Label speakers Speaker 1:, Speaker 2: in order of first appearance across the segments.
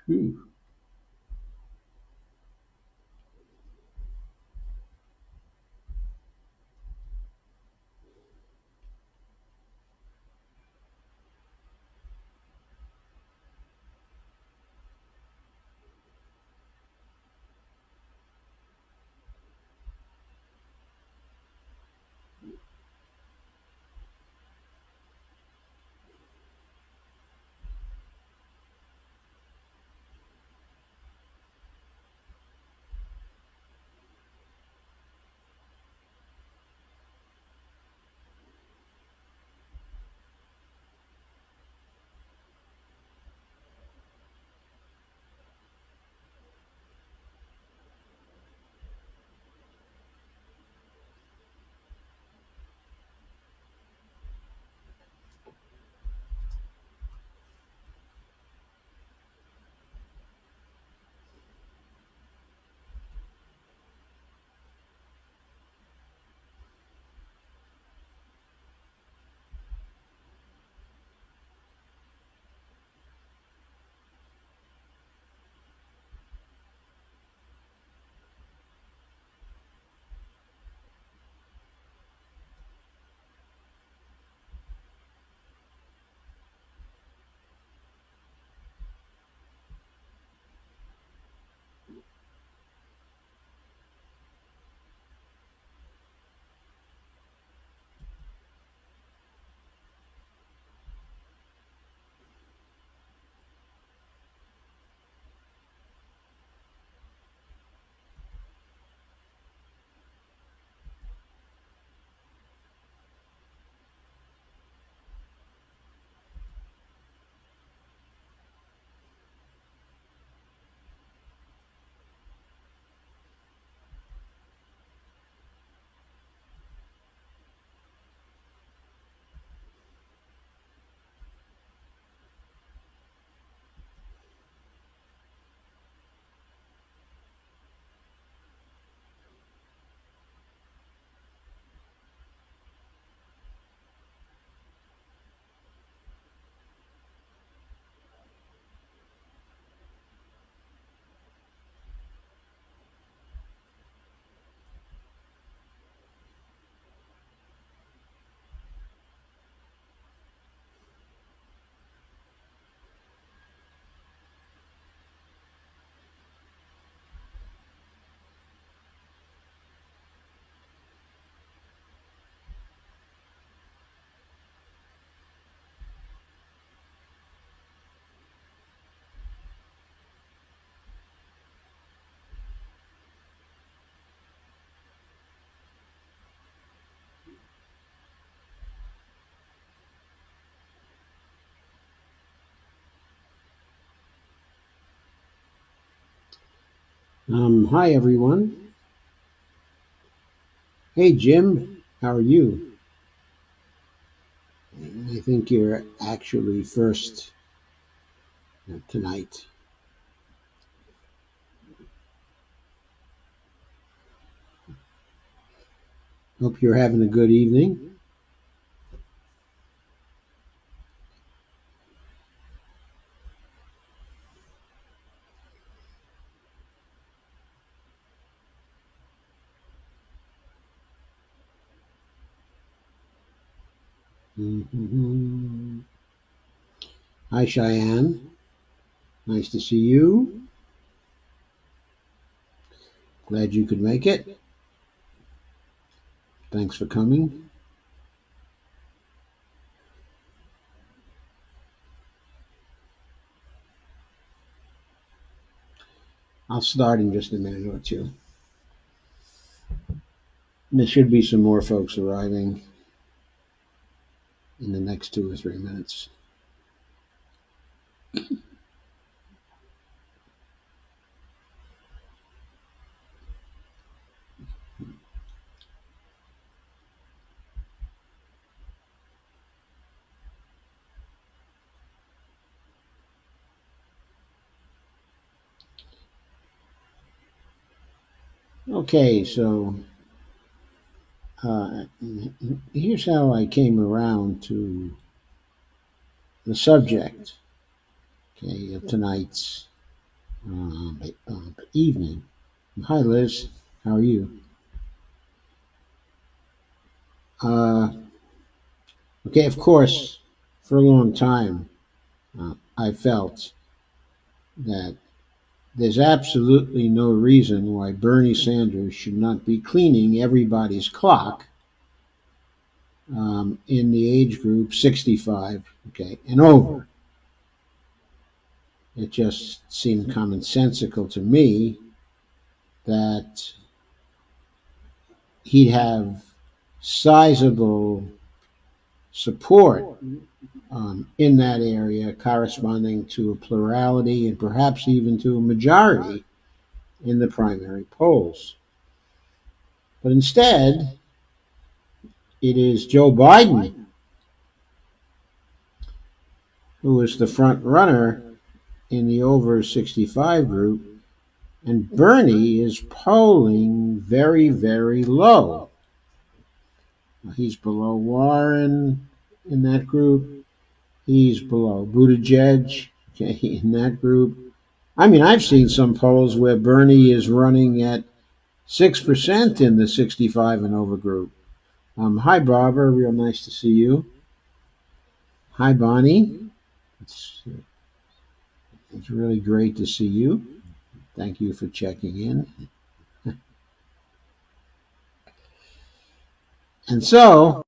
Speaker 1: Whew. Hi, everyone. Hey, Jim. How are you? I think you're actually first tonight. Hope you're having a good evening. hmm Hi, Cheyenne. Nice to see you. Glad you could make it. Thanks for coming. I'll start in just a minute or two. There should be some more folks arriving in the next 2 or 3 minutes. Okay, so uh, here's how I came around to the subject, okay, of tonight's evening. Hi, Liz. How are you? Uh, okay, of course, for a long time, I felt that there's absolutely no reason why Bernie Sanders should not be cleaning everybody's clock in the age group 65, okay, and over. It just seemed commonsensical to me that he'd have sizable support in that area corresponding to a plurality and perhaps even to a majority in the primary polls. But instead, it is Joe Biden who is the front runner in the over 65 group, and Bernie is polling very, very low. He's below Warren in that group. He's below Buttigieg, okay, in that group. I mean, I've seen some polls where Bernie is running at 6% in the 65 and over group. Hi, Barbara. Real nice to see you. Hi, Bonnie. It's really great to see you. Thank you for checking in. And so,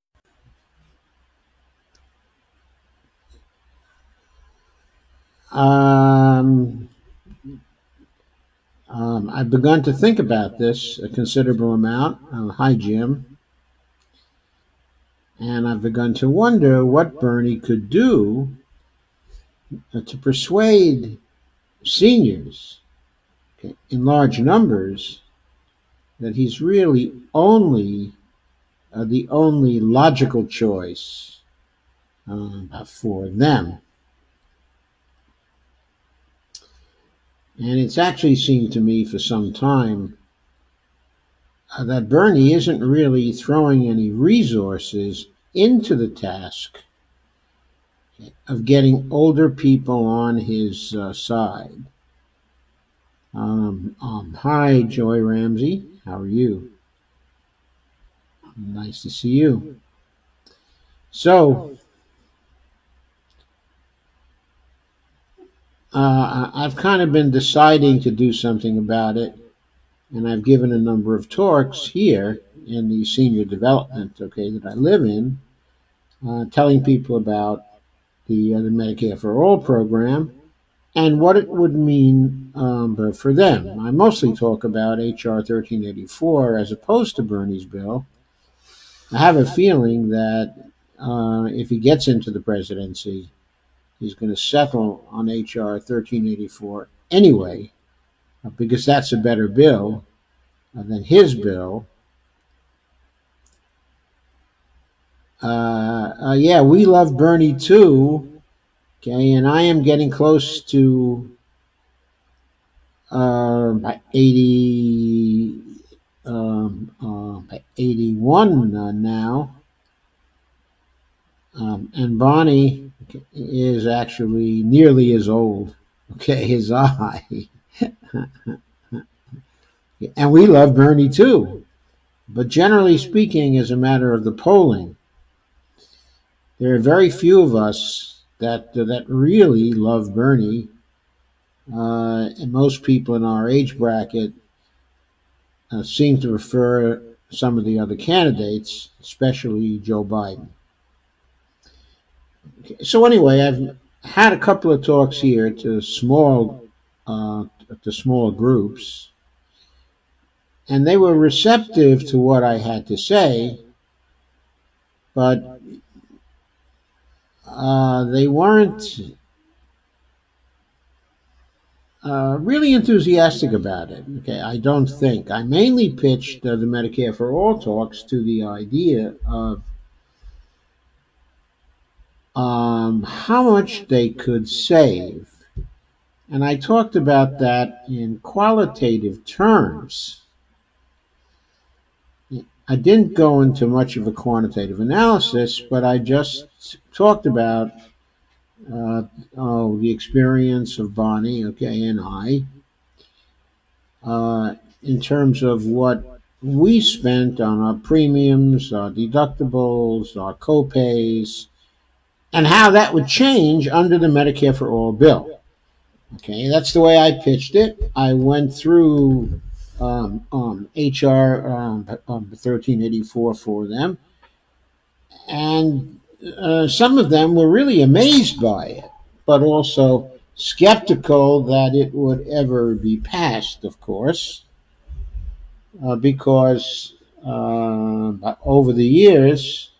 Speaker 1: I've begun to think about this a considerable amount. Hi, Jim. And I've begun to wonder what Bernie could do to persuade seniors, okay, in large numbers, that he's really only the only logical choice for them. And it's actually seemed to me for some time that Bernie isn't really throwing any resources into the task of getting older people on his side. Hi, Joy Ramsey. How are you? Nice to see you. So, I've kind of been deciding to do something about it, and I've given a number of talks here in the senior development, okay, that I live in, telling people about the Medicare for All program and what it would mean for them. I mostly talk about H.R. 1384 as opposed to Bernie's bill. I have a feeling that if he gets into the presidency, he's going to settle on H.R. 1384 anyway, because that's a better bill than his bill. Yeah, we love Bernie too. Okay, and I am getting close to 80, 81 now. And Bonnie is actually nearly as old, okay, as I. And we love Bernie too. But generally speaking, as a matter of the polling, there are very few of us that really love Bernie. And most people in our age bracket seem to prefer some of the other candidates, especially Joe Biden. Okay, so anyway, I've had a couple of talks here to small groups, and they were receptive to what I had to say, but they weren't really enthusiastic about it. Okay, I don't think. I mainly pitched the Medicare for All talks to the idea of how much they could save. And I talked about that in qualitative terms. I didn't go into much of a quantitative analysis, but I just talked about the experience of Bonnie, okay, and I, in terms of what we spent on our premiums, our deductibles, our copays, and how that would change under the Medicare for All bill. Okay, that's the way I pitched it. I went through HR 1384 for them, and some of them were really amazed by it, but also skeptical that it would ever be passed, of course, because over the years,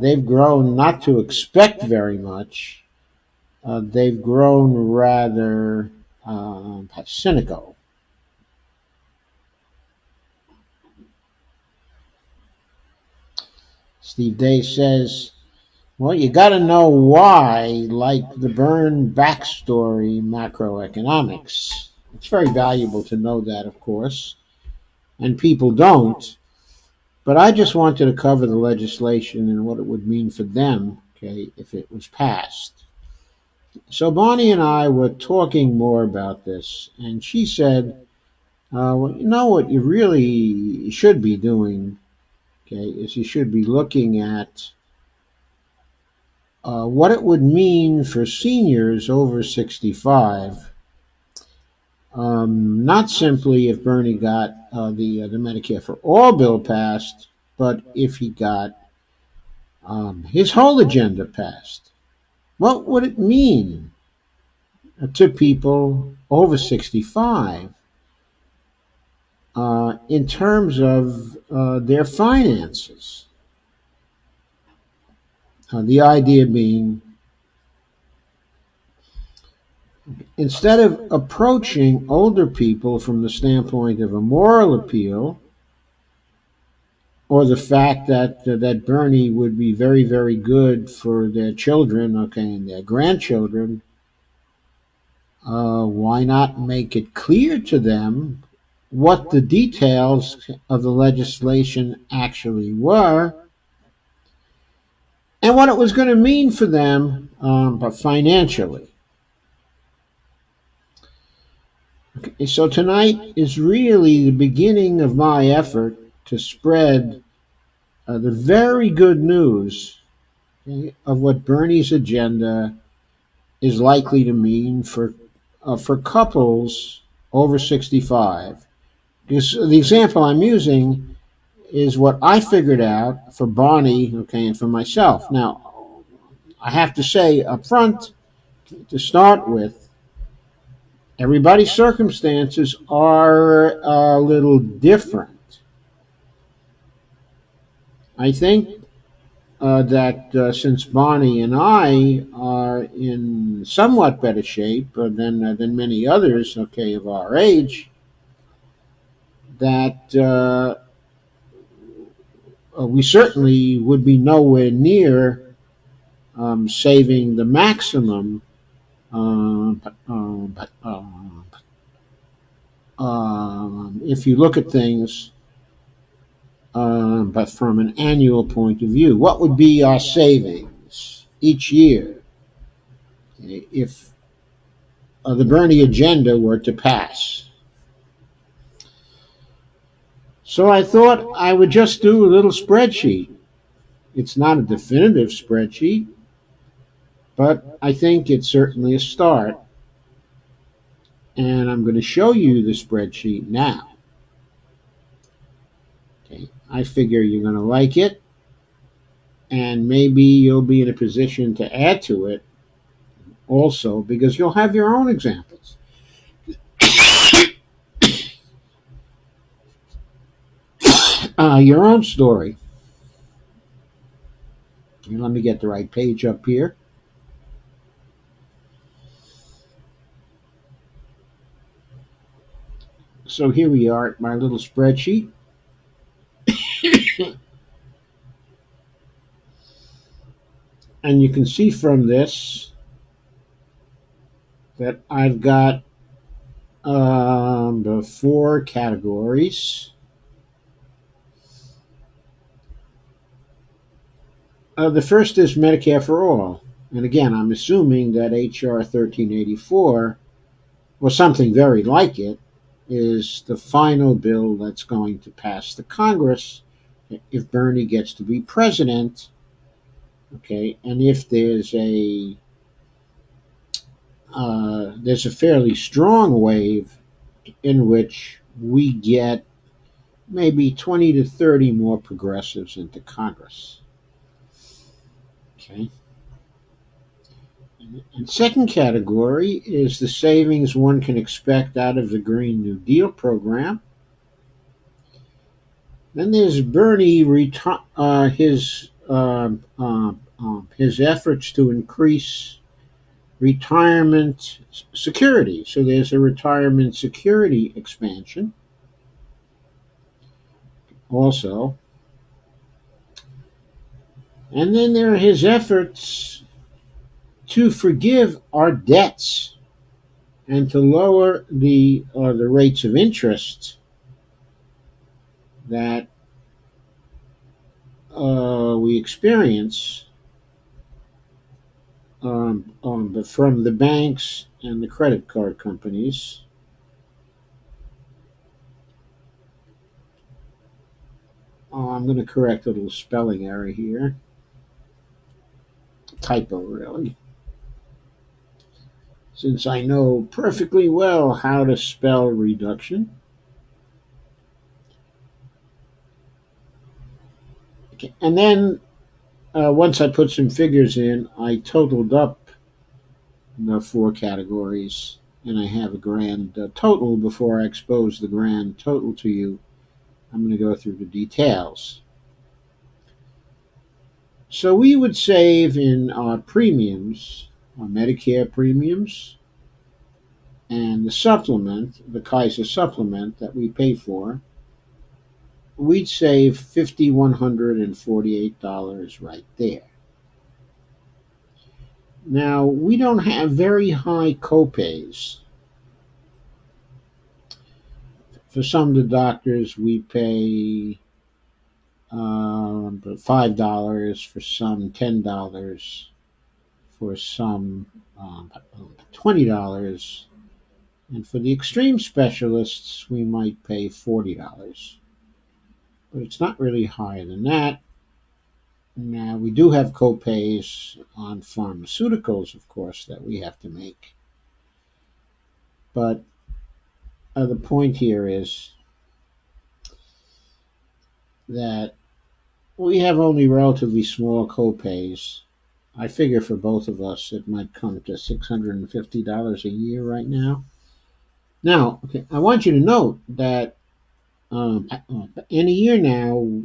Speaker 1: they've grown not to expect very much. They've grown rather cynical. Steve Day says, well, you got to know why, like the Byrne backstory macroeconomics. It's very valuable to know that, of course, and people don't. But I just wanted to cover the legislation and what it would mean for them, okay, if it was passed. So Bonnie and I were talking more about this, and she said, well, you know what you really should be doing, okay, is you should be looking at what it would mean for seniors over 65. Not simply if Bernie got the Medicare for All bill passed, but if he got his whole agenda passed. What would it mean to people over 65 in terms of their finances? The idea being, instead of approaching older people from the standpoint of a moral appeal, or the fact that Bernie would be very, very good for their children, okay, and their grandchildren, why not make it clear to them what the details of the legislation actually were and what it was going to mean for them, but financially. Okay, so tonight is really the beginning of my effort to spread the very good news, okay, of what Bernie's agenda is likely to mean for couples over 65. Because the example I'm using is what I figured out for Bonnie, okay, and for myself. Now, I have to say up front, to start with, everybody's circumstances are a little different. I think that since Bonnie and I are in somewhat better shape than many others, okay, of our age, that we certainly would be nowhere near saving the maximum. If you look at things, but from an annual point of view, what would be our savings each year if the Bernie agenda were to pass? So I thought I would just do a little spreadsheet. It's not a definitive spreadsheet, but I think it's certainly a start. And I'm going to show you the spreadsheet now. Okay, I figure you're going to like it, and maybe you'll be in a position to add to it also because you'll have your own examples. Your own story. And let me get the right page up here. So here we are at my little spreadsheet. And you can see from this that I've got the 4 categories. The first is Medicare for All. And again, I'm assuming that HR 1384 or something very like it, is the final bill that's going to pass the Congress if Bernie gets to be president. Okay, and if there's a fairly strong wave in which we get maybe 20 to 30 more progressives into Congress. Okay. And second category is the savings one can expect out of the Green New Deal program. Then there's Bernie his efforts to increase retirement security. So there's a retirement security expansion also. And then there are his efforts to forgive our debts and to lower the rates of interest that we experience from the banks and the credit card companies. I'm going to correct a little spelling error here. Typo, really. Since I know perfectly well how to spell reduction. Okay. And then once I put some figures in, I totaled up the four categories, and I have a grand total. Before I expose the grand total to you, I'm going to go through the details. So we would save in our premiums, our Medicare premiums, and the supplement, the Kaiser supplement that we pay for. We'd save $5,148 right there. Now, we don't have very high copays. For some of the doctors, we pay $5, for some $10, for some $20, and for the extreme specialists, we might pay $40. But it's not really higher than that. Now, we do have copays on pharmaceuticals, of course, that we have to make. But the point here is that we have only relatively small copays. I figure for both of us it might come to $650 a year right now. Now, okay, I want you to note that in a year now,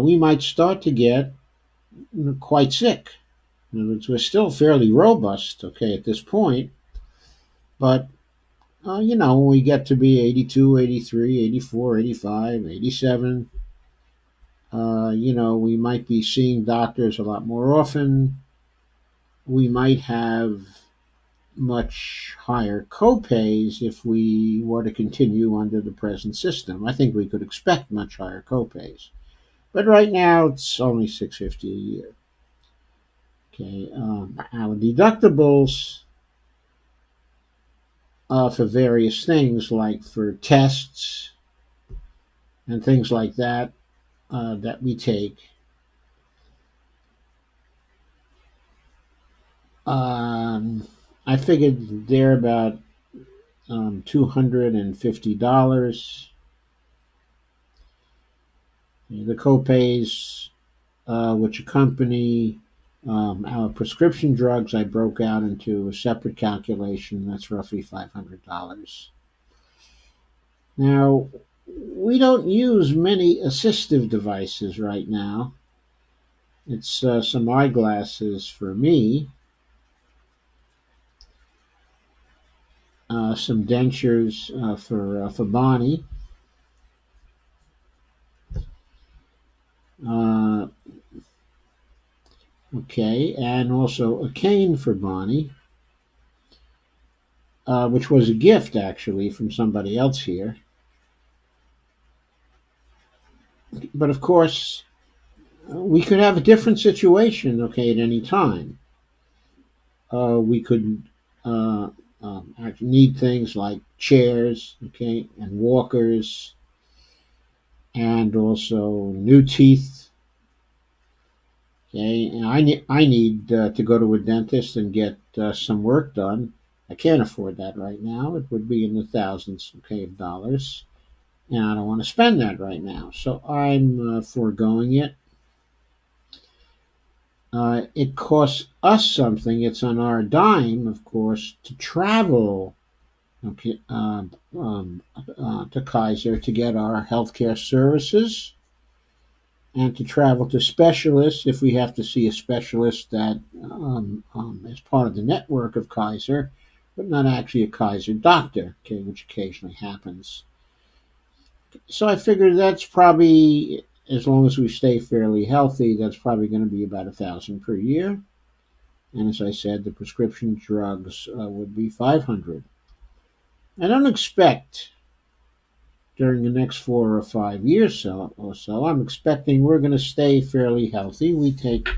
Speaker 1: we might start to get quite sick. In other words, we're still fairly robust, okay, at this point, but when we get to be 82, 83, 84, 85, 87, we might be seeing doctors a lot more often. We might have much higher copays if we were to continue under the present system. I think we could expect much higher copays. But right now, it's only $650 a year. Okay, our deductibles for various things, like for tests and things like that, that we take. I figured they're about $250. The copays, which accompany our prescription drugs, I broke out into a separate calculation. That's roughly $500. Now, we don't use many assistive devices right now. It's some eyeglasses for me, some dentures for Bonnie, uh, okay, and also a cane for Bonnie, which was a gift actually from somebody else here. But of course, we could have a different situation, okay, at any time. we could actually need things like chairs, okay, and walkers, and also new teeth. Okay, and I need to go to a dentist and get some work done. I can't afford that right now. It would be in the thousands, okay, of dollars, and I don't want to spend that right now. So I'm foregoing it. It costs us something. It's on our dime, of course, to travel, okay, to Kaiser to get our healthcare services and to travel to specialists if we have to see a specialist that is part of the network of Kaiser, but not actually a Kaiser doctor, okay, which occasionally happens. So I figured that's probably, as long as we stay fairly healthy, that's probably going to be about 1,000 per year. And as I said, the prescription drugs would be 500. I don't expect during the next 4 or 5 years or so. I'm expecting we're going to stay fairly healthy. We take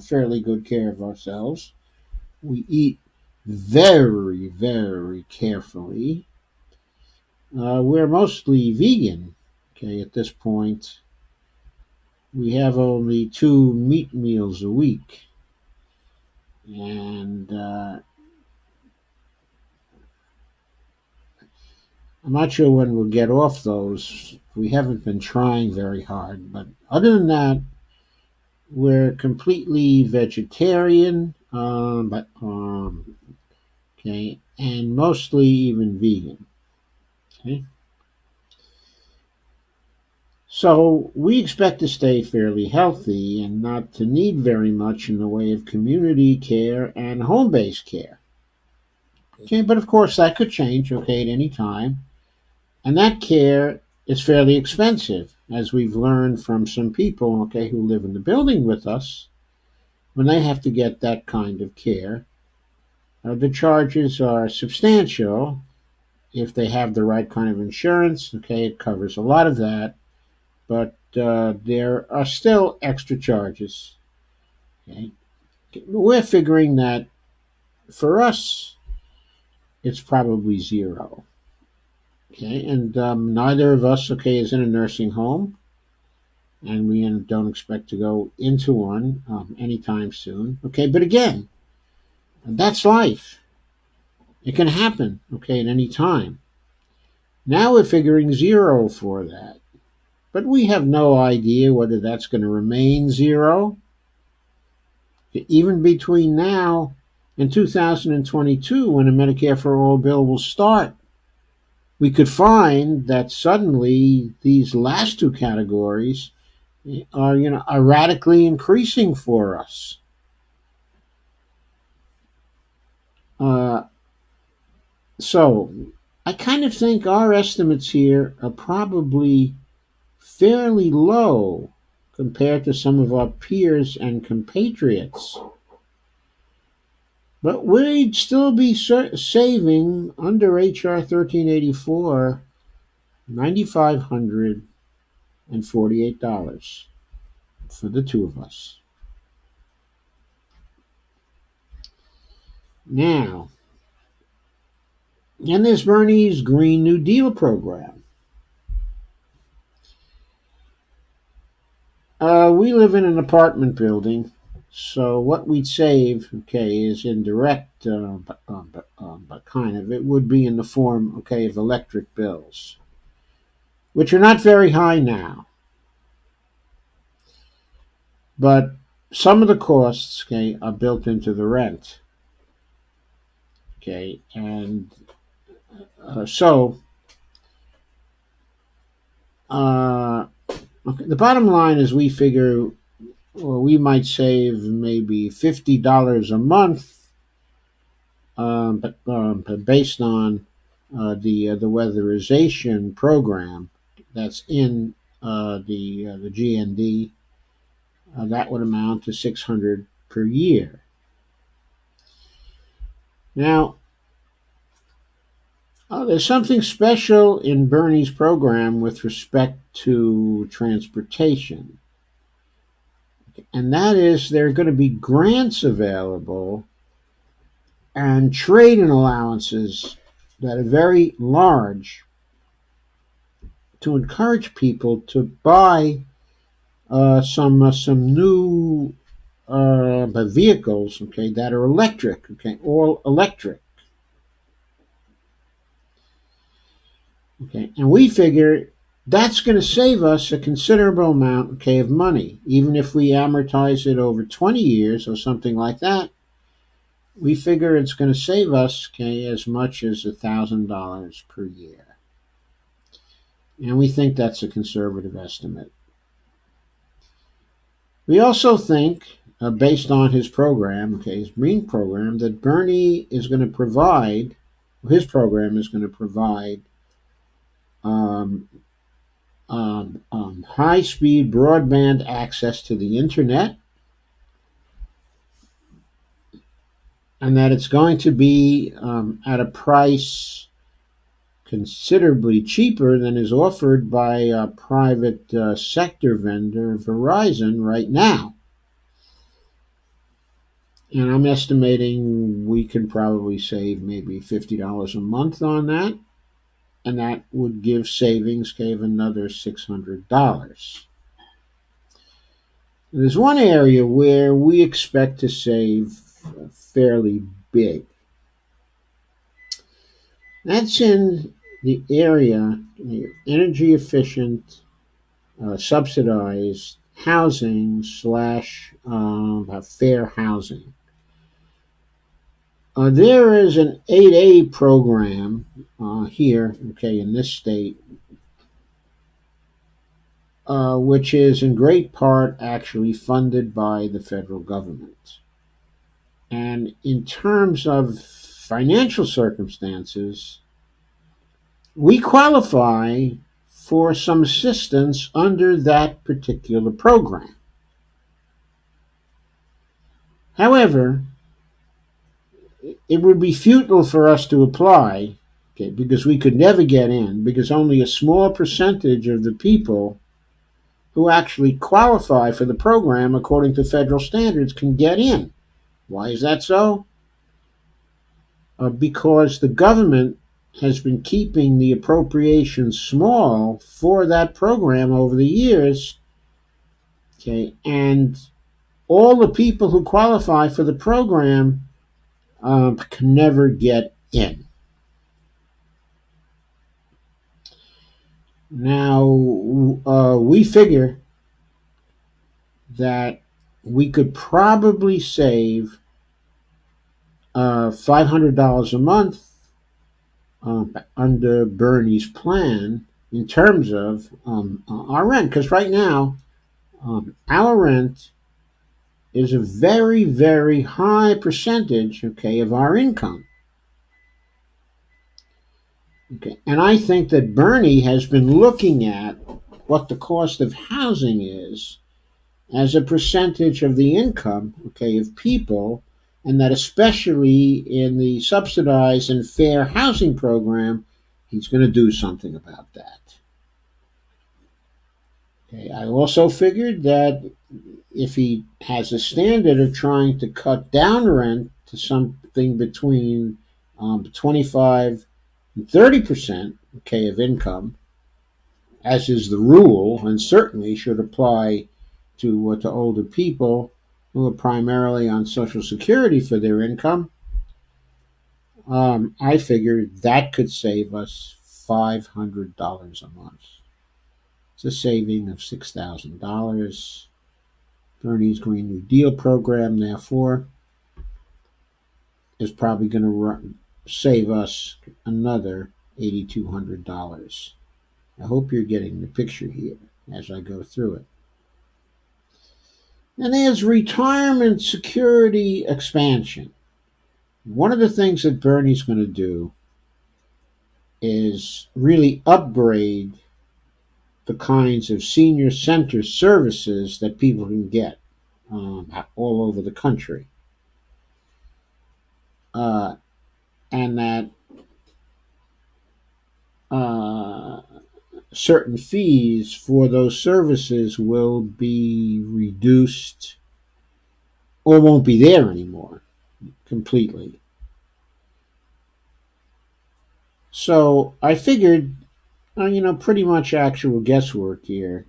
Speaker 1: fairly good care of ourselves. We eat very very carefully. We're mostly vegan. Okay, at this point, we have only 2 meat meals a week, and I'm not sure when we'll get off those. We haven't been trying very hard, but other than that, we're completely vegetarian, okay, and mostly even vegan. Okay, so we expect to stay fairly healthy and not to need very much in the way of community care and home-based care. Okay, but of course that could change. Okay, at any time, and that care is fairly expensive, as we've learned from some people. Okay, who live in the building with us. When they have to get that kind of care, the charges are substantial if they have the right kind of insurance. Okay, it covers a lot of that, but there are still extra charges. Okay, we're figuring that for us, it's probably zero. Okay, and neither of us, okay, is in a nursing home, and we don't expect to go into one anytime soon. Okay, but again, that's life. It can happen. Okay, at any time. Now we're figuring zero for that. But we have no idea whether that's going to remain zero. Even between now and 2022, when a Medicare for All bill will start, we could find that suddenly these last two categories are radically increasing for us. Uh, so I kind of think our estimates here are probably fairly low compared to some of our peers and compatriots. But we'd still be saving under H.R. 1384 $9,548 for the two of us. Now, and there's Bernie's Green New Deal program. We live in an apartment building, so what we'd save, okay, is indirect, but kind of. It would be in the form, okay, of electric bills, which are not very high now. But some of the costs, okay, are built into the rent. Okay, and so okay, the bottom line is we figure, well, we might save maybe $50 a month, but based on the weatherization program that's in the GND, that would amount to 600 per year. Now, there's something special in Bernie's program with respect to transportation, and that is there are going to be grants available and trade-in allowances that are very large to encourage people to buy some new vehicles, okay, that are electric, okay, all electric, okay, and we figure that's going to save us a considerable amount, okay, of money, even if we amortize it over 20 years or something like that. We figure it's going to save us, okay, as much as $1,000 per year, and we think that's a conservative estimate. We also think, based on his program, okay, his green program, that Bernie is going to provide, his program is going to provide um, high-speed broadband access to the internet, and that it's going to be at a price considerably cheaper than is offered by a private sector vendor, Verizon, right now. And I'm estimating we can probably save maybe $50 a month on that, and that would give savings, gave another $600. There's one area where we expect to save fairly big. That's in the area, energy efficient, subsidized housing slash fair housing. There is an 8A program here, okay, in this state, which is in great part actually funded by the federal government. And in terms of financial circumstances, we qualify for some assistance under that particular program. However, it would be futile for us to apply, okay, because we could never get in, because only a small percentage of the people who actually qualify for the program according to federal standards can get in. Why is that so? Because the government has been keeping the appropriations small for that program over the years, okay, and all the people who qualify for the program can never get in. Now, we figure that we could probably save $500 a month under Bernie's plan in terms of our rent. Because right now, our rent is a very, very high percentage, okay, of our income. Okay, and I think that Bernie has been looking at what the cost of housing is as a percentage of the income, okay, of people, and that especially in the subsidized and fair housing program, he's going to do something about that. Okay, I also figured that if he has a standard of trying to cut down rent to something between 25 and 30%, okay, of income, as is the rule, and certainly should apply to older people who are primarily on Social Security for their income, I figured that could save us $500 a month. It's a saving of $6,000. Bernie's Green New Deal program, therefore, is probably going to save us another $8,200. I hope you're getting the picture here as I go through it. And there's retirement security expansion. One of the things that Bernie's going to do is really upgrade the kinds of senior center services that people can get all over the country. And that certain fees for those services will be reduced or won't be there anymore completely. So I figured, pretty much actual guesswork here,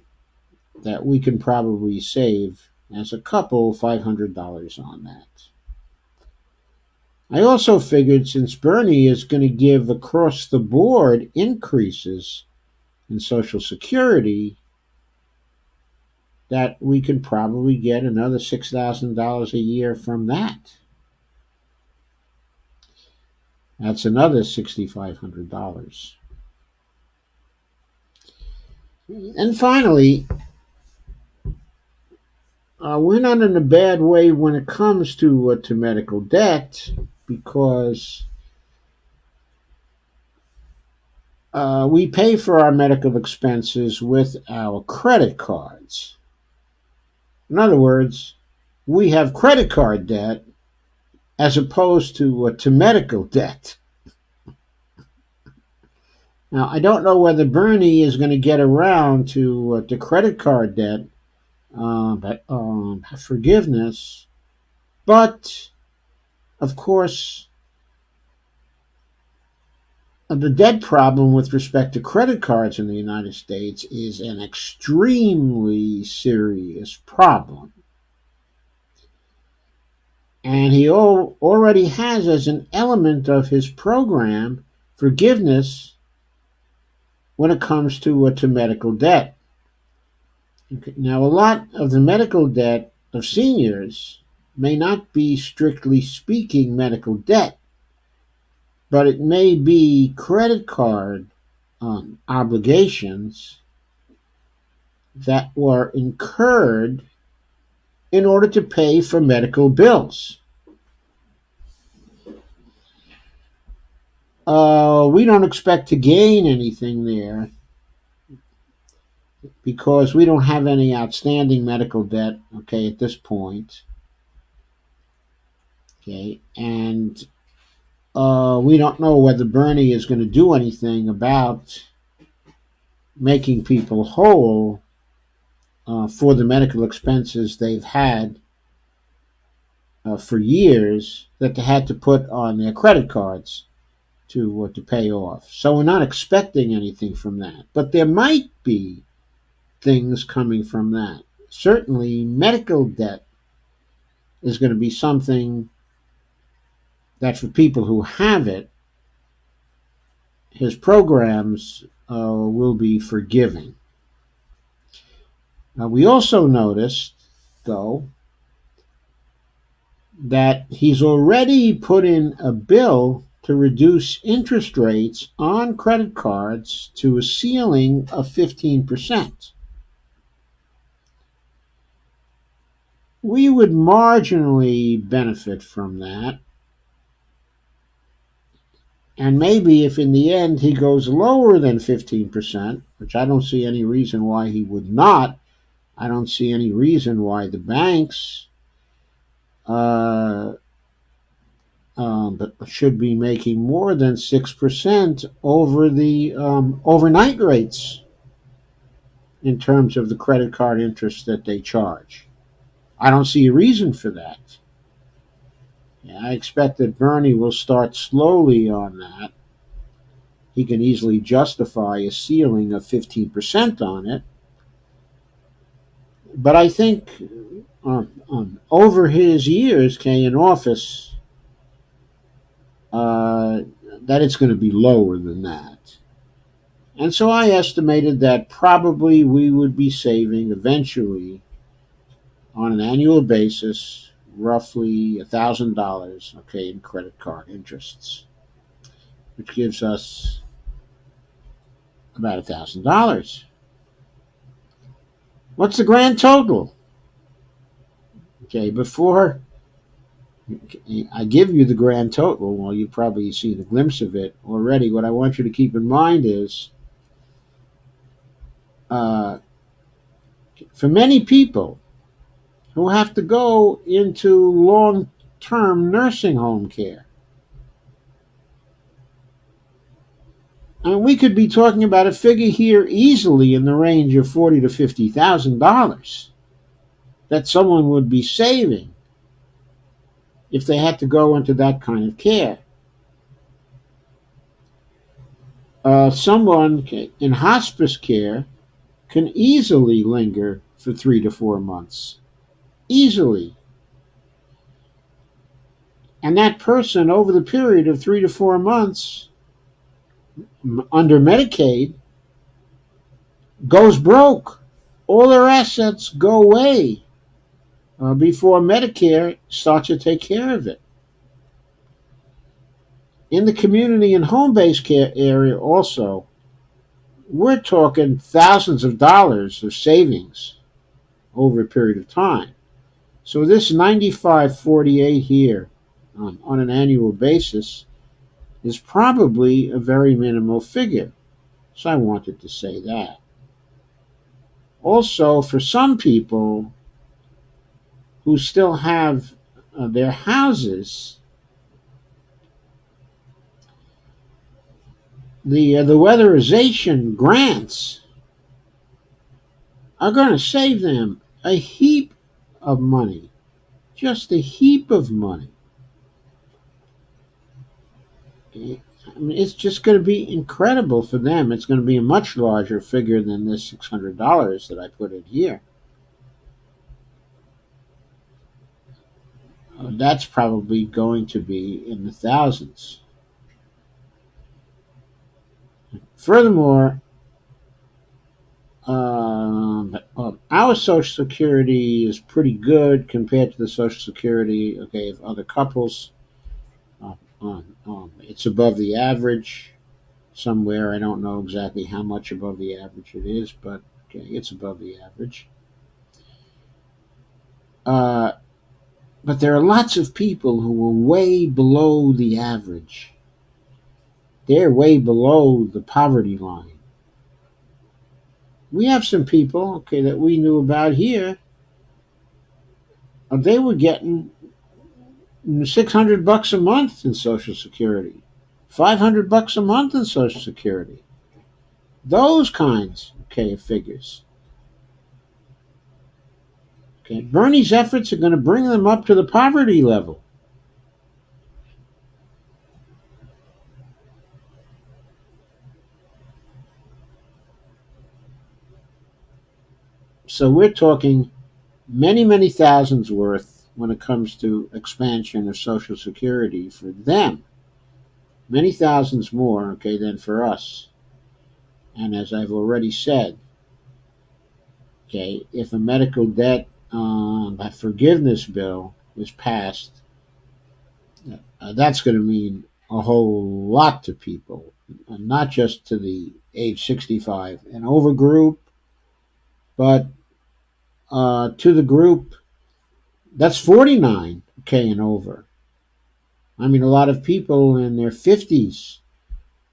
Speaker 1: that we can probably save as a couple $500 on that. I also figured since Bernie is going to give across the board increases in Social Security, that we could probably get another $6,000 a year from that. That's another $6,500. And finally, we're not in a bad way when it comes to medical debt, because we pay for our medical expenses with our credit cards. In other words, we have credit card debt as opposed to medical debt. Now, I don't know whether Bernie is going to get around to credit card debt forgiveness, but of course, the debt problem with respect to credit cards in the United States is an extremely serious problem. And he already has as an element of his program forgiveness when it comes to medical debt. Okay. Now, a lot of the medical debt of seniors may not be, strictly speaking, medical debt, but it may be credit card obligations that were incurred in order to pay for medical bills. We don't expect to gain anything there because we don't have any outstanding medical debt, okay, at this point. Okay, and we don't know whether Bernie is going to do anything about making people whole for the medical expenses they've had for years that they had to put on their credit cards to pay off. So we're not expecting anything from that, but there might be things coming from that. Certainly, medical debt is going to be something that, for people who have it, his programs will be forgiving. We also noticed, though, that he's already put in a bill to reduce interest rates on credit cards to a ceiling of 15%. We would marginally benefit from that. And maybe if in the end he goes lower than 15%, which I don't see any reason why he would not, I don't see any reason why the banks should be making more than 6% over the overnight rates in terms of the credit card interest that they charge. I don't see a reason for that. I expect that Bernie will start slowly on that. He can easily justify a ceiling of 15% on it. But I think over his years in office, that it's going to be lower than that. And so I estimated that probably we would be saving eventually, on an annual basis, roughly $1,000, okay, in credit card interests, which gives us about $1,000. What's the grand total? Okay, before I give you the grand total, well, you've probably seen a glimpse of it already. What I want you to keep in mind is, for many people who have to go into long-term nursing home care, I mean, we could be talking about a figure here easily in the range of $40,000 to $50,000 that someone would be saving if they had to go into that kind of care. Someone in hospice care can easily linger for 3 to 4 months. Easily. And that person, over the period of 3 to 4 months, under Medicaid, goes broke. All their assets go away before Medicare starts to take care of it. In the community and home based care area, also, we're talking thousands of dollars of savings over a period of time. So, this 95.48 here on an annual basis is probably a very minimal figure. So, I wanted to say that. Also, for some people who still have their houses, the weatherization grants are going to save them a heap of money, just a heap of money. I mean, it's just going to be incredible for them. It's going to be a much larger figure than this $600 that I put in here. That's probably going to be in the thousands. Furthermore, our Social Security is pretty good compared to the Social Security, okay, of other couples. It's above the average somewhere. I don't know exactly how much above the average it is, but okay, it's above the average. But there are lots of people who are way below the average. They're way below the poverty line. We have some people, okay, that we knew about here. They were getting $600 a month in Social Security, $500 a month in Social Security. Those kinds, okay, of figures. Okay, Bernie's efforts are going to bring them up to the poverty level. So we're talking many, many thousands worth when it comes to expansion of Social Security for them. Many thousands more, okay, than for us. And as I've already said, okay, if a medical debt forgiveness bill is passed, that's going to mean a whole lot to people, not just to the age 65 and over group, but to the group that's 49, okay, and over. I mean, a lot of people in their 50s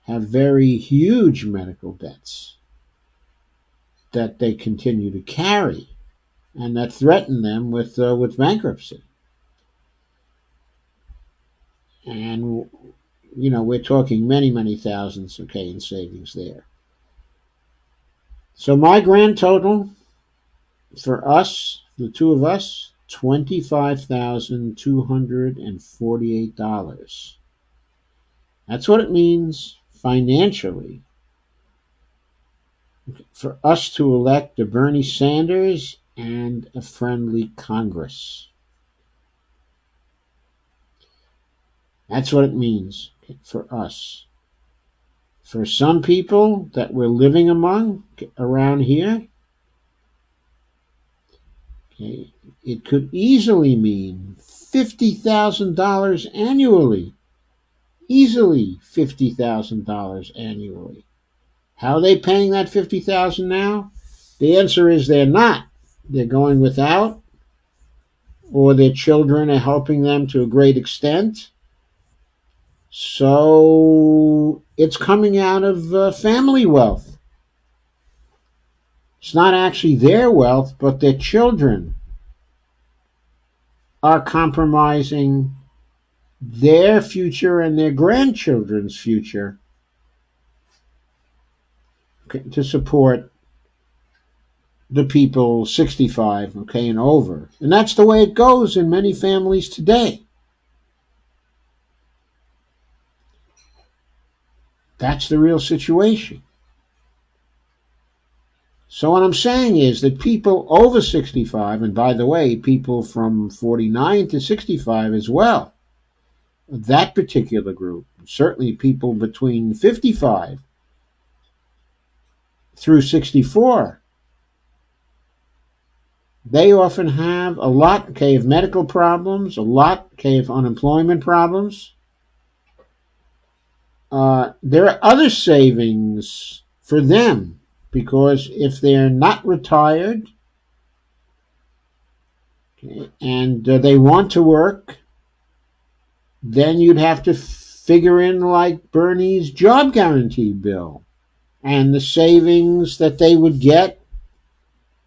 Speaker 1: have very huge medical debts that they continue to carry and that threaten them with bankruptcy. And we're talking many, many thousands, okay, in savings there. So my grand total for us, the two of us, $25,248. That's what it means financially for us to elect a Bernie Sanders and a friendly Congress. That's what it means for us. For some people that we're living among around here, okay, it could easily mean $50,000 annually. Easily $50,000 annually. How are they paying that $50,000 now? The answer is they're not. They're going without, or their children are helping them to a great extent. So it's coming out of family wealth. It's not actually their wealth, but their children are compromising their future and their grandchildren's future to support the people 65, okay, and over. And that's the way it goes in many families today. That's the real situation. So what I'm saying is that people over 65, and by the way, people from 49 to 65 as well, that particular group, certainly people between 55 through 64, they often have a lot, okay, of medical problems, a lot, okay, of unemployment problems. There are other savings for them because if they're not retired, okay, and they want to work, then you'd have to figure in like Bernie's job guarantee bill and the savings that they would get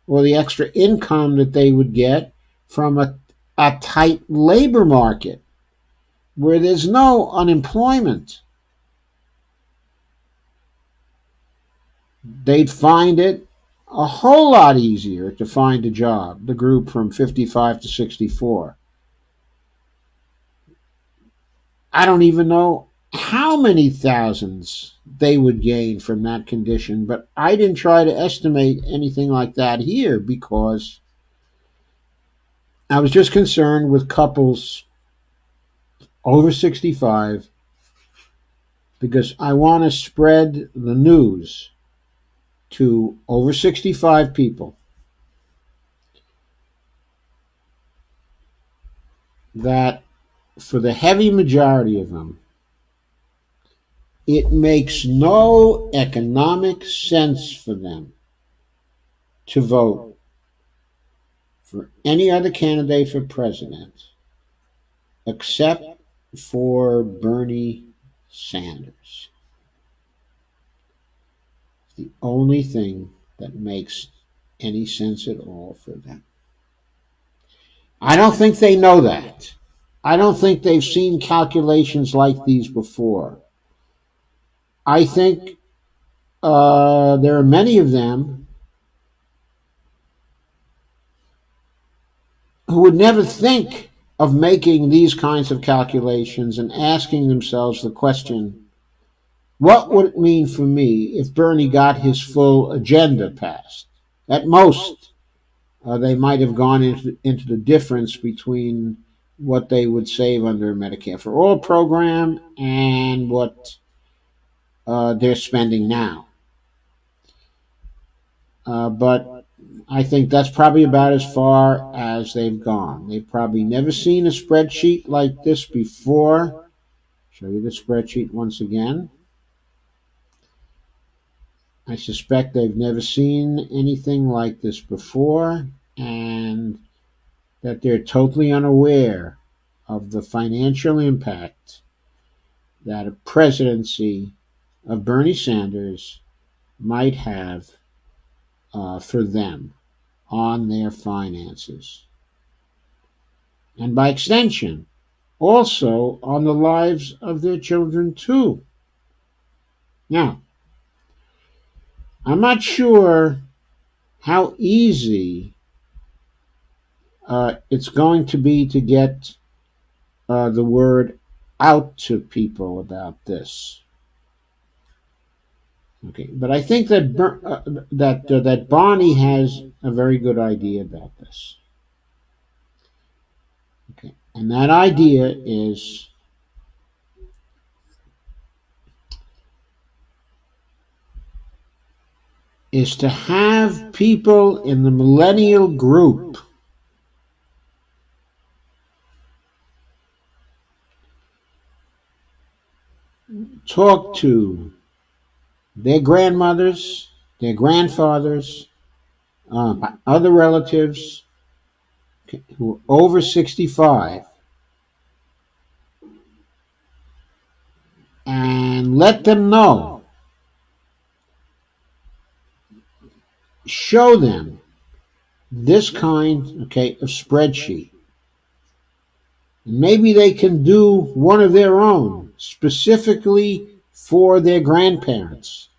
Speaker 1: or the extra income that they would get from a tight labor market where there's no unemployment. They'd find it a whole lot easier to find a job, the group from 55 to 64. I don't even know how many thousands they would gain from that condition, but I didn't try to estimate anything like that here because I was just concerned with couples over 65 because I want to spread the news to over 65 people that for the heavy majority of them, it makes no economic sense for them to vote for any other candidate for president except for Bernie Sanders. It's the only thing that makes any sense at all for them. I don't think they know that. I don't think they've seen calculations like these before. I think there are many of them who would never think of making these kinds of calculations and asking themselves the question, what would it mean for me if Bernie got his full agenda passed? At most, they might have gone into the difference between what they would save under a Medicare for All program and what they're spending now. But I think that's probably about as far as they've gone. They've probably never seen a spreadsheet like this before. Show you the spreadsheet once again. I suspect they've never seen anything like this before and that they're totally unaware of the financial impact that a presidency of Bernie Sanders might have for them on their finances. And by extension, also on the lives of their children, too. Now, I'm not sure how easy it's going to be to get the word out to people about this. Okay, but I think that Bonnie has a very good idea about this. Okay, and that idea is to have people in the millennial group talk to their grandmothers, their grandfathers, other relatives who are over 65 and let them know, show them this kind, okay, of spreadsheet. Maybe they can do one of their own specifically for their grandparents.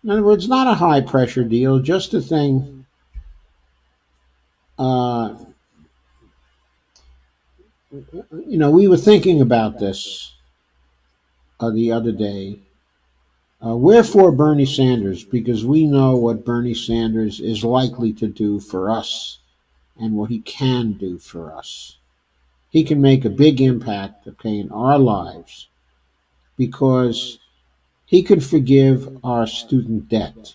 Speaker 1: In other words, not a high pressure deal, just a thing. Uh, we were thinking about this the other day. We're for Bernie Sanders because we know what Bernie Sanders is likely to do for us and what he can do for us. He can make a big impact, okay, in our lives because he can forgive our student debt.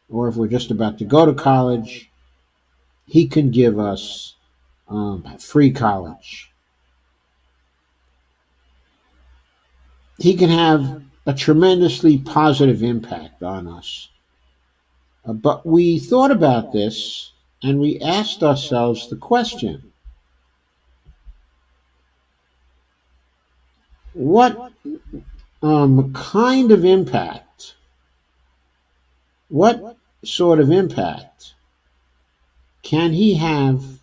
Speaker 1: Or if we're just about to go to college, he can give us free college. He can have a tremendously positive impact on us. But we thought about this and we asked ourselves the question, what kind of impact, what sort of impact can he have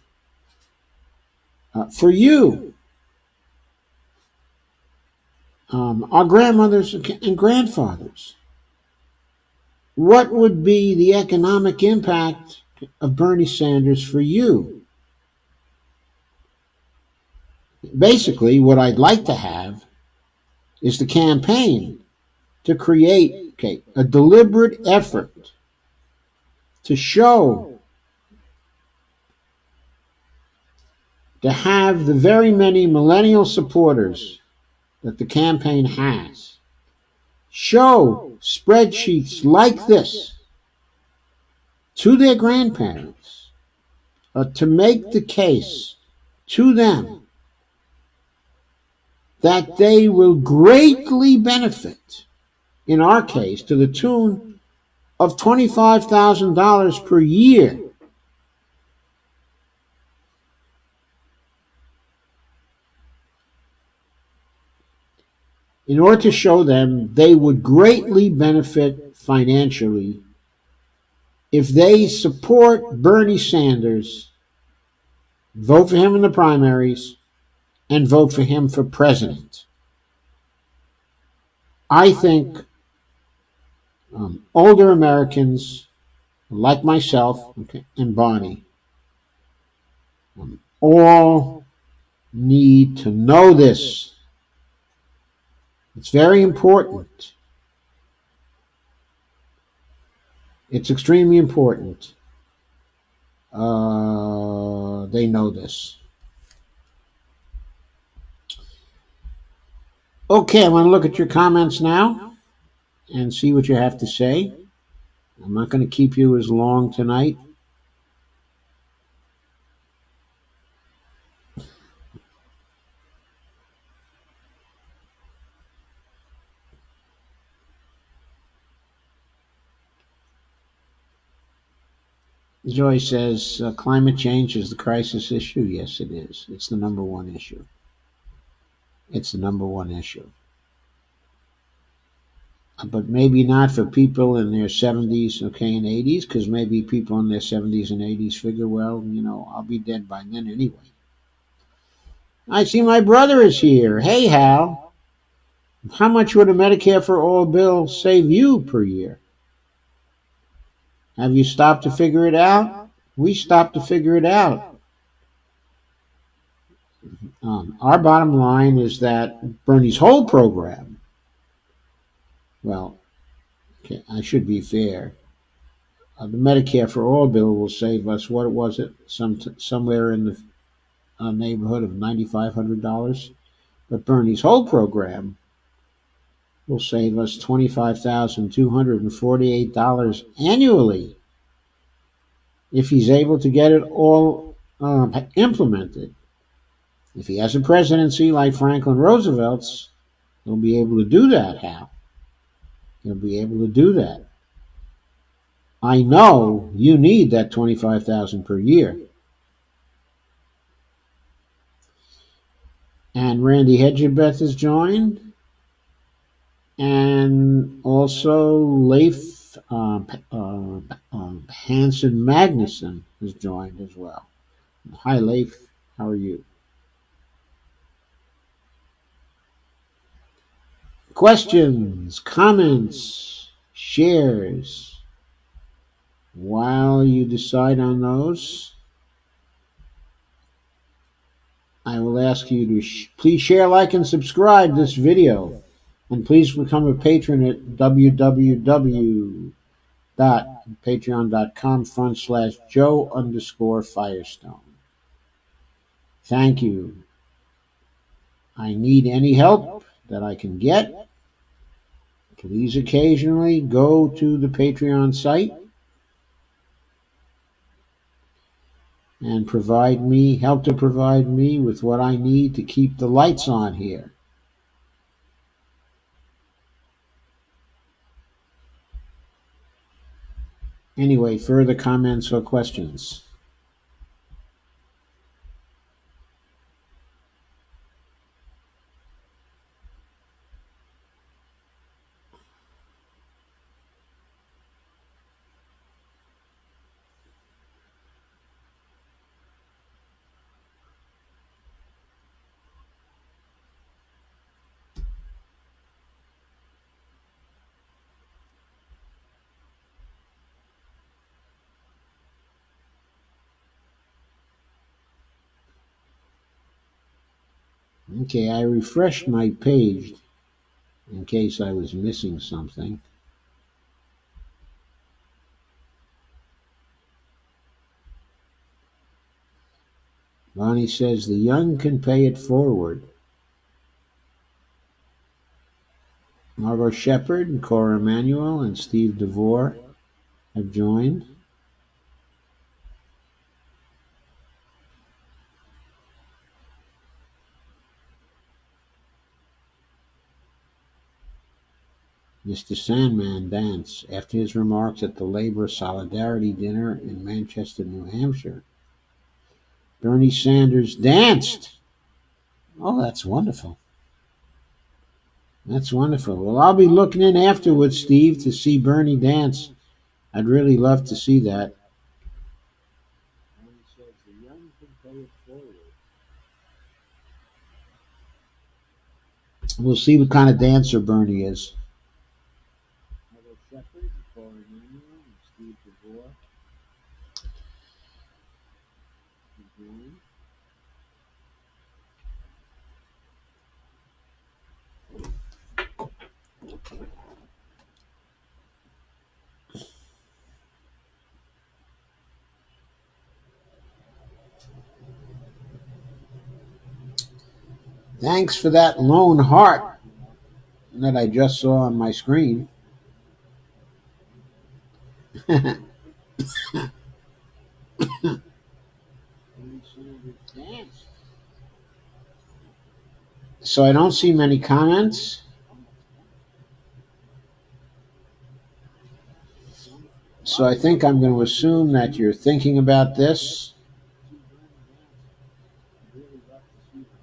Speaker 1: for you, our grandmothers and grandfathers? What would be the economic impact of Bernie Sanders for you? Basically, what I'd like to have is the campaign to create, okay, a deliberate effort to show, to have the very many millennial supporters that the campaign has show spreadsheets like this to their grandparents to make the case to them that they will greatly benefit, in our case, to the tune of $25,000 per year. In order to show them they would greatly benefit financially if they support Bernie Sanders, vote for him in the primaries, and vote for him for president. I think older Americans like myself and Bonnie all need to know this. It's very important. It's extremely important. They know this. Okay, I want to look at your comments now and see what you have to say. I'm not going to keep you as long tonight. Joy says climate change is the crisis issue. Yes, it is. It's the number one issue. It's the number one issue. But maybe not for people in their 70s, okay, and 80s, because maybe people in their 70s and 80s figure, well, I'll be dead by then anyway. I see my brother is here. Hey, Hal. How much would a Medicare for All bill save you per year? Have you stopped to figure it out? We stopped to figure it out. Our bottom line is that Bernie's whole program, well, okay, I should be fair. The Medicare for All bill will save us, what was it, somewhere in the neighborhood of $9,500. But Bernie's whole program will save us $25,248 annually if he's able to get it all implemented. If he has a presidency like Franklin Roosevelt's, he'll be able to do that, Hal. He'll be able to do that. I know you need that $25,000 per year. And Randy Hedgebeth has joined. And also Leif Hansen Magnuson has joined as well. Hi, Leif. How are you? Questions, comments, shares. While you decide on those, I will ask you to please share, like, and subscribe this video. And please become a patron at www.patreon.com/Joe_Firestone. Thank you. I need any help that I can get. Please occasionally go to the Patreon site and help to provide me with what I need to keep the lights on here. Anyway, further comments or questions? Okay, I refreshed my page in case I was missing something. Bonnie says the young can pay it forward. Margot Shepard and Cora Emanuel and Steve DeVore have joined. Mr. Sandman danced after his remarks at the Labor Solidarity Dinner in Manchester, New Hampshire. Bernie Sanders danced. Oh, that's wonderful. That's wonderful. Well, I'll be looking in afterwards, Steve, to see Bernie dance. I'd really love to see that. We'll see what kind of dancer Bernie is. Thanks for that lone heart that I just saw on my screen. So I don't see many comments. So I think I'm going to assume that you're thinking about this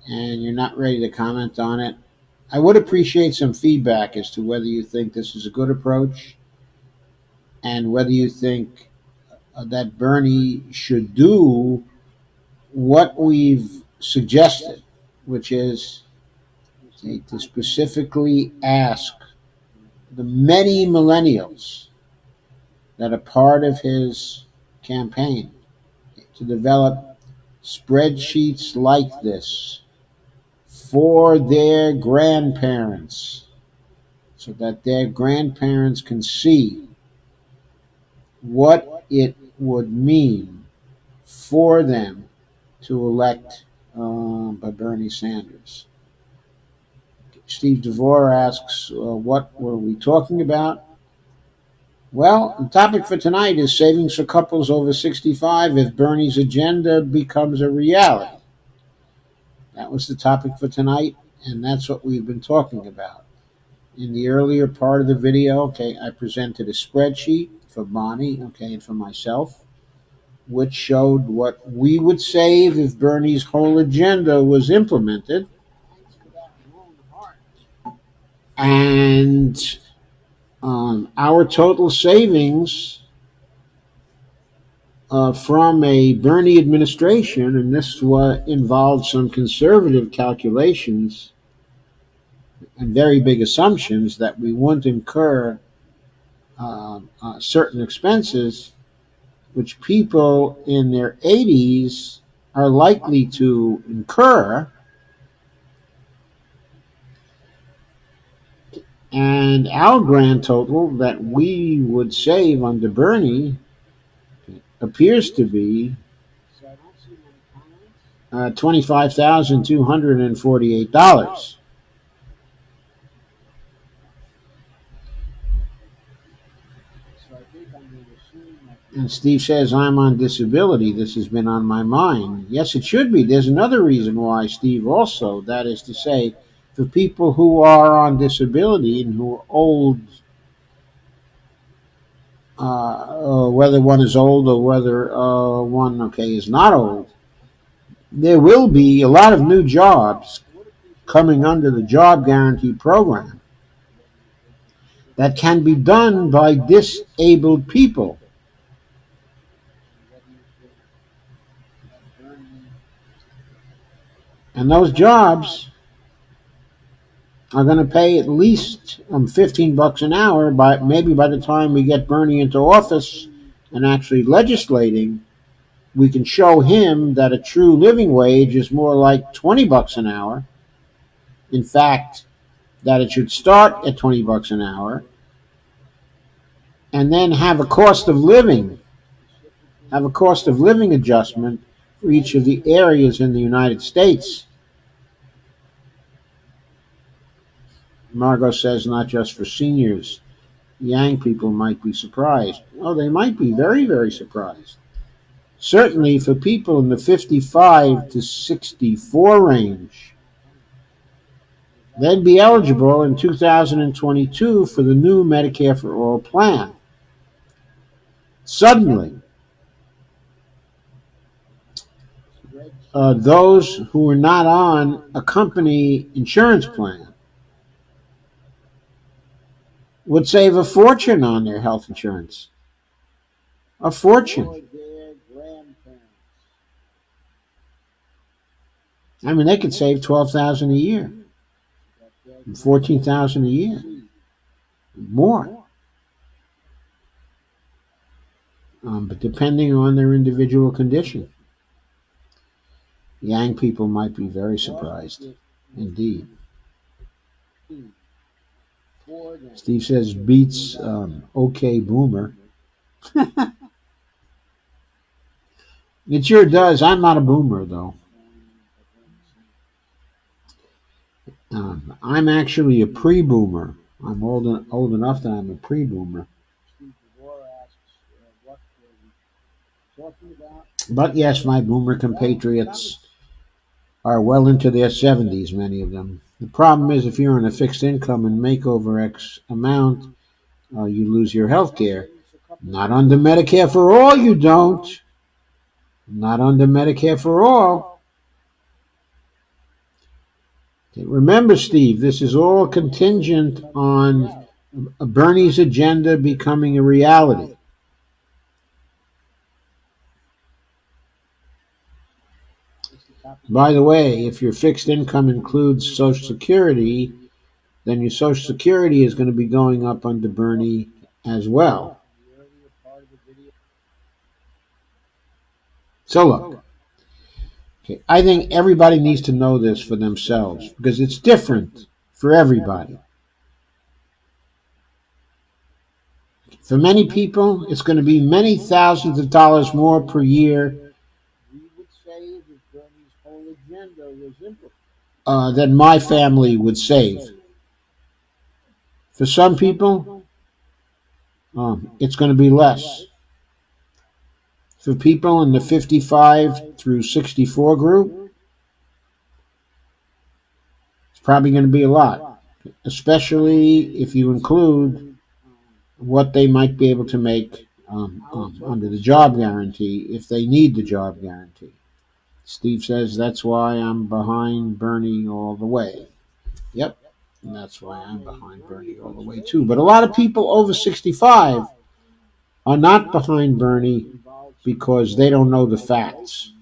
Speaker 1: and you're not ready to comment on it. I would appreciate some feedback as to whether you think this is a good approach and whether you think that Bernie should do what we've suggested, which is to specifically ask the many millennials that are part of his campaign to develop spreadsheets like this for their grandparents so that their grandparents can see what it would mean for them to elect Bernie Sanders. Steve DeVore asks, what were we talking about? Well, the topic for tonight is savings for couples over 65 if Bernie's agenda becomes a reality. That was the topic for tonight, and that's what we've been talking about. In the earlier part of the video, okay, I presented a spreadsheet for Bonnie, okay, and for myself, which showed what we would save if Bernie's whole agenda was implemented. And our total savings from a Bernie administration, and this involved some conservative calculations and very big assumptions that we wouldn't incur certain expenses, which people in their 80s are likely to incur, and our grand total that we would save under Bernie appears to be $25,248. And Steve says, I'm on disability. This has been on my mind. Yes, it should be. There's another reason why, Steve, also. That is to say, for people who are on disability and who are old, whether one is old or whether one, is not old, there will be a lot of new jobs coming under the job guarantee program that can be done by disabled people. And those jobs are going to pay at least $15 an hour. Maybe by the time we get Bernie into office and actually legislating, we can show him that a true living wage is more like $20 an hour. In fact, that it should start at $20 an hour, and then have a cost of living adjustment for each of the areas in the United States. Margot says not just for seniors. Young people might be surprised. Oh, they might be very, very surprised. Certainly for people in the 55 to 64 range, they'd be eligible in 2022 for the new Medicare for All plan. Suddenly, those who are not on a company insurance plan would save a fortune on their health insurance. A fortune. I mean, they could save $12,000 a year, $14,000 a year, more. But depending on their individual condition, young people might be very surprised, indeed. Steve says beats OK Boomer. It sure does. I'm not a boomer, though. I'm actually a pre-boomer. I'm old enough that I'm a pre-boomer. But yes, my boomer compatriots are well into their 70s, many of them. The problem is if you're on a fixed income and make over X amount, you lose your health care. Not under Medicare for All, you don't. Not under Medicare for All. Remember, Steve, this is all contingent on Bernie's agenda becoming a reality. By the way, if your fixed income includes Social Security, then your Social Security is going to be going up under Bernie as well. So look, I think everybody needs to know this for themselves because it's different for everybody. For many people, it's going to be many thousands of dollars more per year than my family would save. For some people, it's going to be less. For people in the 55 through 64 group, it's probably going to be a lot, especially if you include what they might be able to make under the job guarantee if they need the job guarantee. Steve says that's why I'm behind Bernie all the way. Yep, and that's why I'm behind Bernie all the way too. But a lot of people over 65 are not behind Bernie because they don't know the facts.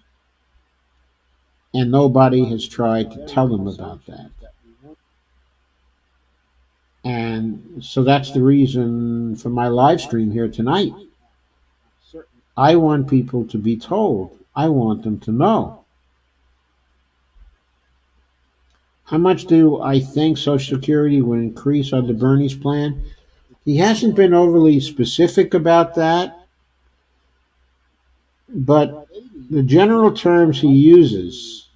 Speaker 1: And nobody has tried to tell them about that. And so that's the reason for my live stream here tonight. I want people to be told. I want them to know. How much do I think Social Security would increase under Bernie's plan? He hasn't been overly specific about that, but the general terms he uses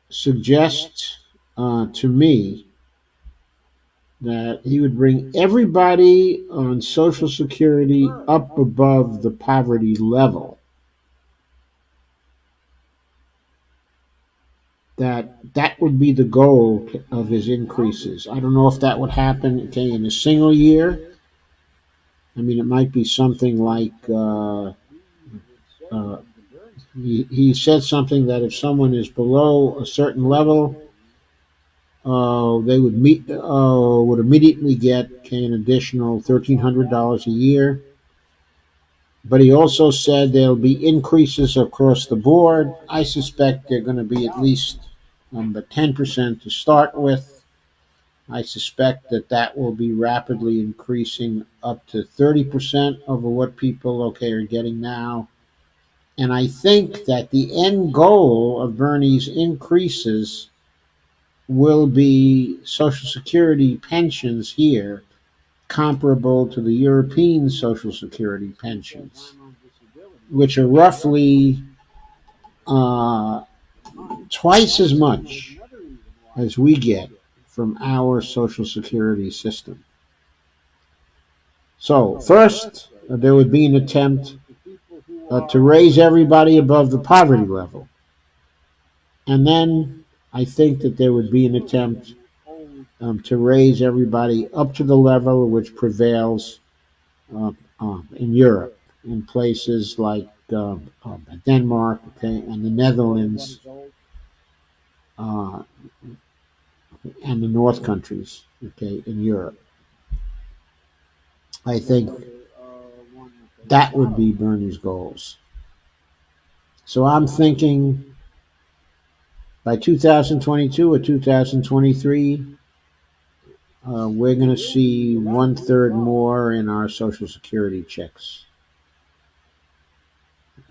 Speaker 1: suggest to me that he would bring everybody on Social Security up above the poverty level. That would be the goal of his increases. I don't know if that would happen, okay, in a single year. I mean, it might be something like he said something that if someone is below a certain level, they would immediately get, okay, an additional $1,300 a year. But he also said there'll be increases across the board. I suspect they're going to be at least the 10% to start with. I suspect that will be rapidly increasing up to 30% over what people, okay, are getting now. And I think that the end goal of Bernie's increases will be Social Security pensions here comparable to the European Social Security pensions, which are roughly uh, twice as much as we get from our Social Security system. So, first, there would be an attempt to raise everybody above the poverty level. And then I think that there would be an attempt to raise everybody up to the level which prevails in Europe, in places like Denmark, okay, and the Netherlands, uh, and the North countries, okay, in Europe. I think that would be Bernie's goals. So I'm thinking by 2022 or 2023, we're going to see 1/3 more in our Social Security checks.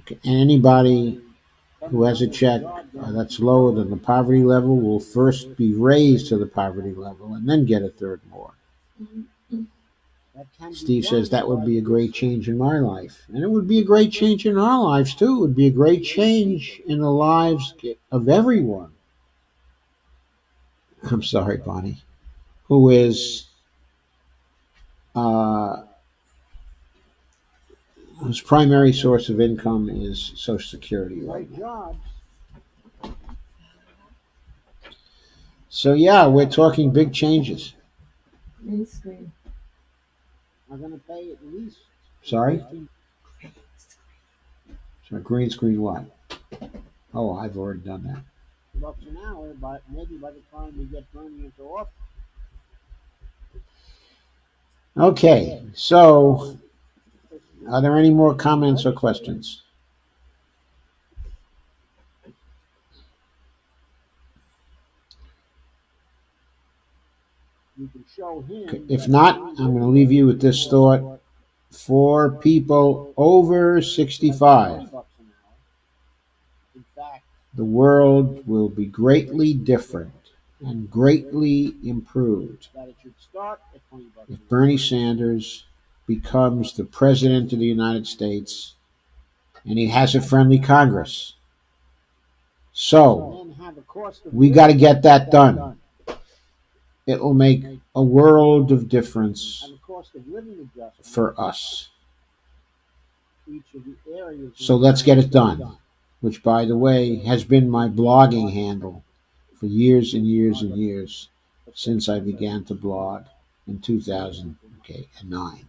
Speaker 1: Okay. And anybody who has a check that's lower than the poverty level will first be raised to the poverty level and then get 1/3 more. Steve says that would be a great change in my life. And it would be a great change in our lives, too. It would be a great change in the lives of everyone. I'm sorry, Bonnie. Who is, uh, whose primary source of income is Social Security right now. So, yeah, we're talking big changes.
Speaker 2: Green screen.
Speaker 1: I'm going to pay at least. Sorry? So green screen what? Oh, I've already done that. $2 an hour, but maybe by the time we get Bernie into office. Okay, so are there any more comments or questions? Okay, if not, I'm going to leave you with this thought. For people over 65, the world will be greatly different and greatly improved if Bernie Sanders becomes the President of the United States and he has a friendly Congress. So, we got to get that done. It will make a world of difference for us. So let's get it done, which, by the way, has been my blogging handle for years and years and years since I began to blog in 2009.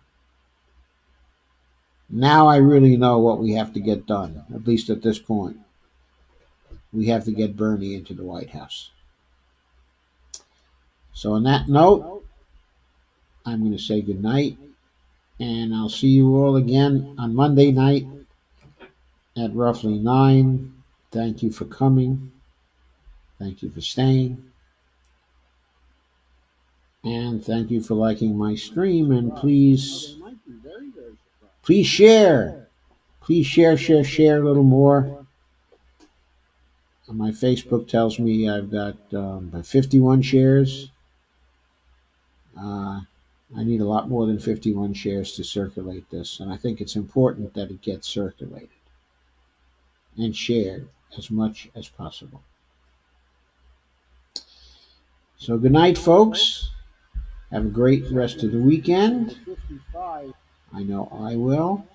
Speaker 1: Now I really know what we have to get done, at least at this point. We have to get Bernie into the White House. So on that note, I'm going to say good night, and I'll see you all again on Monday night at roughly 9. Thank you for coming. Thank you for staying. And thank you for liking my stream. And please share. Please share a little more. My Facebook tells me I've got 51 shares. I need a lot more than 51 shares to circulate this, and I think it's important that it gets circulated and shared as much as possible. So good night, folks. Have a great rest of the weekend. I know I will.